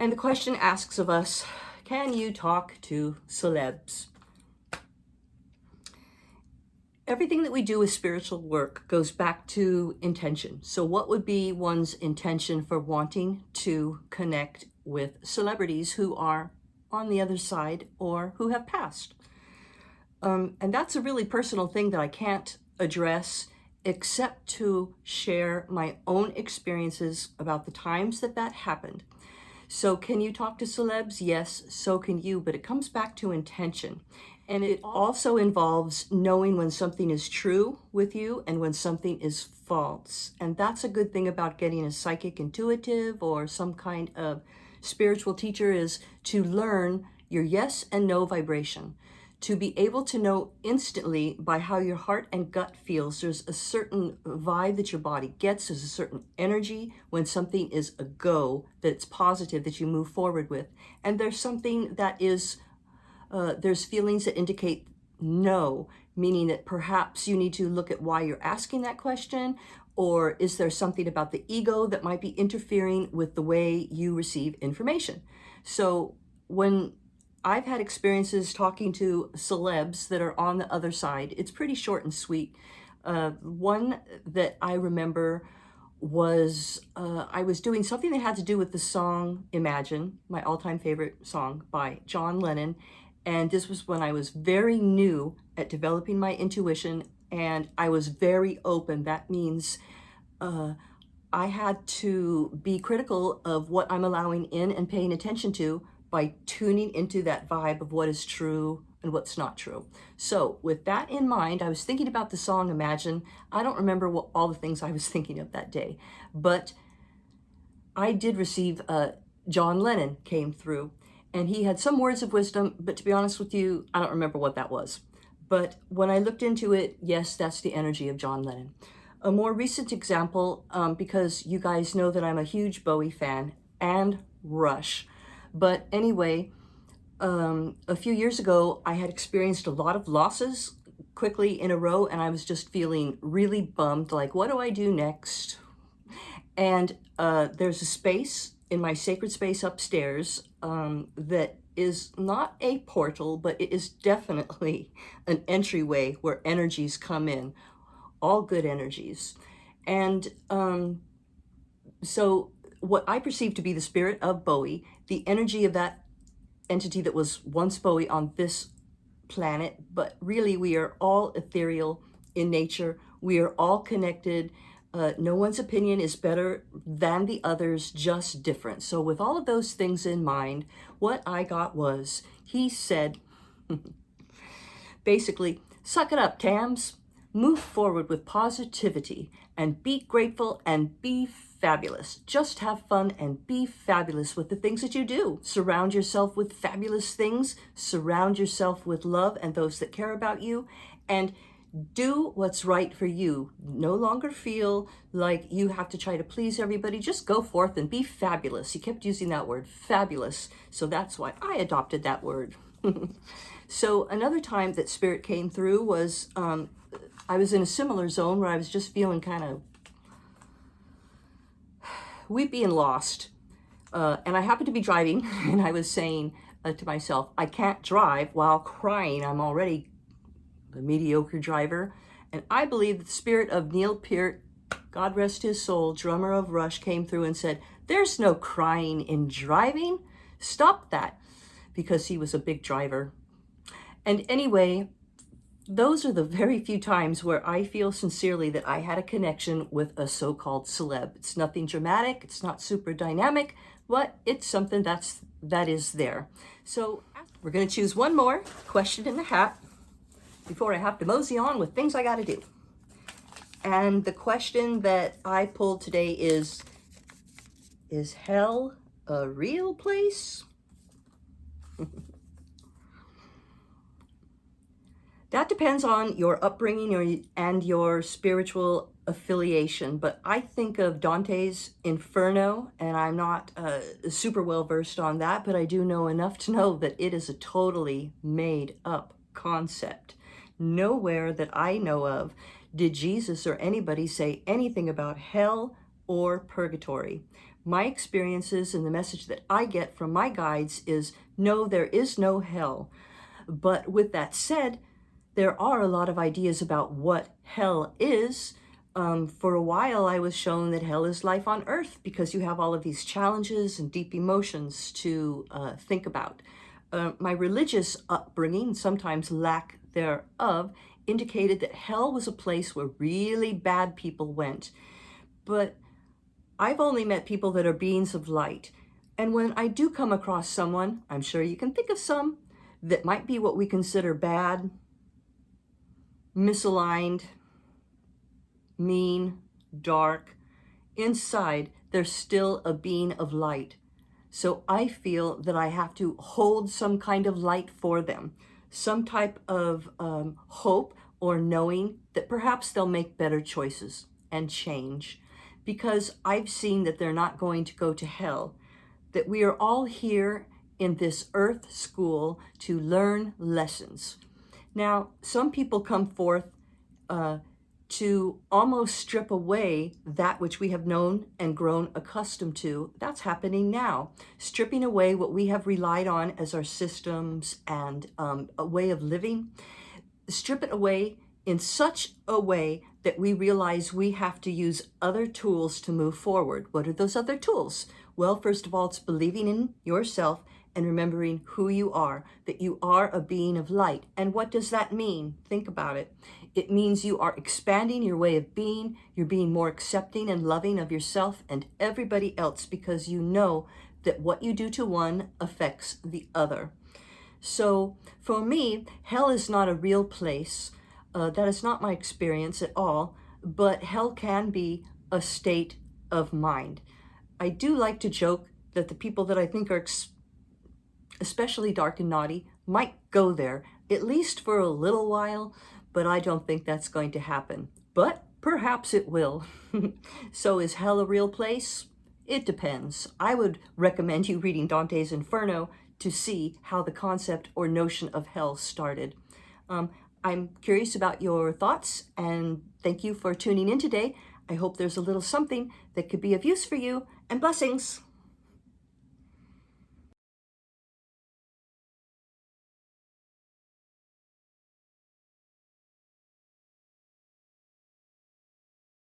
And the question asks of us, can you talk to celebs? Everything that we do with spiritual work goes back to intention. So what would be one's intention for wanting to connect with celebrities who are on the other side or who have passed? And that's a really personal thing that I can't address except to share my own experiences about the times that that happened. So can you talk to celebs? Yes, so can you, but it comes back to intention. And it also involves knowing when something is true with you and when something is false. And that's a good thing about getting a psychic intuitive or some kind of spiritual teacher, is to learn your yes and no vibration. To be able to know instantly by how your heart and gut feels. There's a certain vibe that your body gets. There's a certain energy when something is a go, that it's positive, that you move forward with. And there's something that is, there's feelings that indicate no, meaning that perhaps you need to look at why you're asking that question, or is there something about the ego that might be interfering with the way you receive information? So when I've had experiences talking to celebs that are on the other side, it's pretty short and sweet. One that I remember was I was doing something that had to do with the song Imagine, my all-time favorite song by John Lennon. And this was when I was very new at developing my intuition, and I was very open. That means I had to be critical of what I'm allowing in and paying attention to by tuning into that vibe of what is true and what's not true. So with that in mind, I was thinking about the song Imagine. I don't remember what all the things I was thinking of that day, but I did receive John Lennon came through, and he had some words of wisdom, but to be honest with you, I don't remember what that was. But when I looked into it, yes, that's the energy of John Lennon. A more recent example, because you guys know that I'm a huge Bowie fan and Rush. But anyway, a few years ago, I had experienced a lot of losses quickly in a row, and I was just feeling really bummed, like, what do I do next? And there's a space in my sacred space upstairs that is not a portal, but it is definitely an entryway where energies come in, all good energies. And so what I perceive to be the spirit of Bowie, the energy of that entity that was once Bowie on this planet, but really we are all ethereal in nature. We are all connected. No one's opinion is better than the other's, just different. So with all of those things in mind, what I got was, he said, basically, suck it up, Tams. Move forward with positivity and be grateful and be fabulous. Just have fun and be fabulous with the things that you do. Surround yourself with fabulous things. Surround yourself with love and those that care about you. And do what's right for you. No longer feel like you have to try to please everybody. Just go forth and be fabulous. He kept using that word, fabulous. So that's why I adopted that word. So another time that spirit came through was, I was in a similar zone where I was just feeling kind of weepy and lost. And I happened to be driving, and I was saying to myself, I can't drive while crying. I'm already a mediocre driver. And I believe that the spirit of Neil Peart, God rest his soul, drummer of Rush, came through and said, there's no crying in driving. Stop that. Because he was a big driver. And anyway, those are the very few times where I feel sincerely that I had a connection with a so-called celeb. It's nothing dramatic, it's not super dynamic, but it's something that is there. So we're going to choose one more question in the hat before I have to mosey on with things I got to do. And the question that I pulled today is hell a real place? That depends on your upbringing and your spiritual affiliation. But I think of Dante's Inferno, and I'm not super well versed on that, but I do know enough to know that it is a totally made up concept. Nowhere that I know of did Jesus or anybody say anything about hell or purgatory. My experiences and the message that I get from my guides is no, there is no hell. But with that said, there are a lot of ideas about what hell is. For a while, I was shown that hell is life on earth because you have all of these challenges and deep emotions to think about. My religious upbringing, sometimes lack thereof, indicated that hell was a place where really bad people went. But I've only met people that are beings of light. And when I do come across someone, I'm sure you can think of some, that might be what we consider bad, misaligned, mean, dark, inside, there's still a being of light. So I feel that I have to hold some kind of light for them, some type of hope or knowing that perhaps they'll make better choices and change, because I've seen that they're not going to go to hell, that we are all here in this earth school to learn lessons. Now, some people come forth to almost strip away that which we have known and grown accustomed to. That's happening now. Stripping away what we have relied on as our systems and a way of living. Strip it away in such a way that we realize we have to use other tools to move forward. What are those other tools? Well, first of all, it's believing in yourself and remembering who you are, that you are a being of light. And what does that mean? Think about it. It means you are expanding your way of being. You're being more accepting and loving of yourself and everybody else, because you know that what you do to one affects the other. So for me, hell is not a real place. That is not my experience at all, but hell can be a state of mind. I do like to joke that the people that I think are especially dark and naughty might go there, at least for a little while, but I don't think that's going to happen. But perhaps it will. So is hell a real place? It depends. I would recommend you reading Dante's Inferno to see how the concept or notion of hell started. I'm curious about your thoughts, and thank you for tuning in today. I hope there's a little something that could be of use for you, and blessings.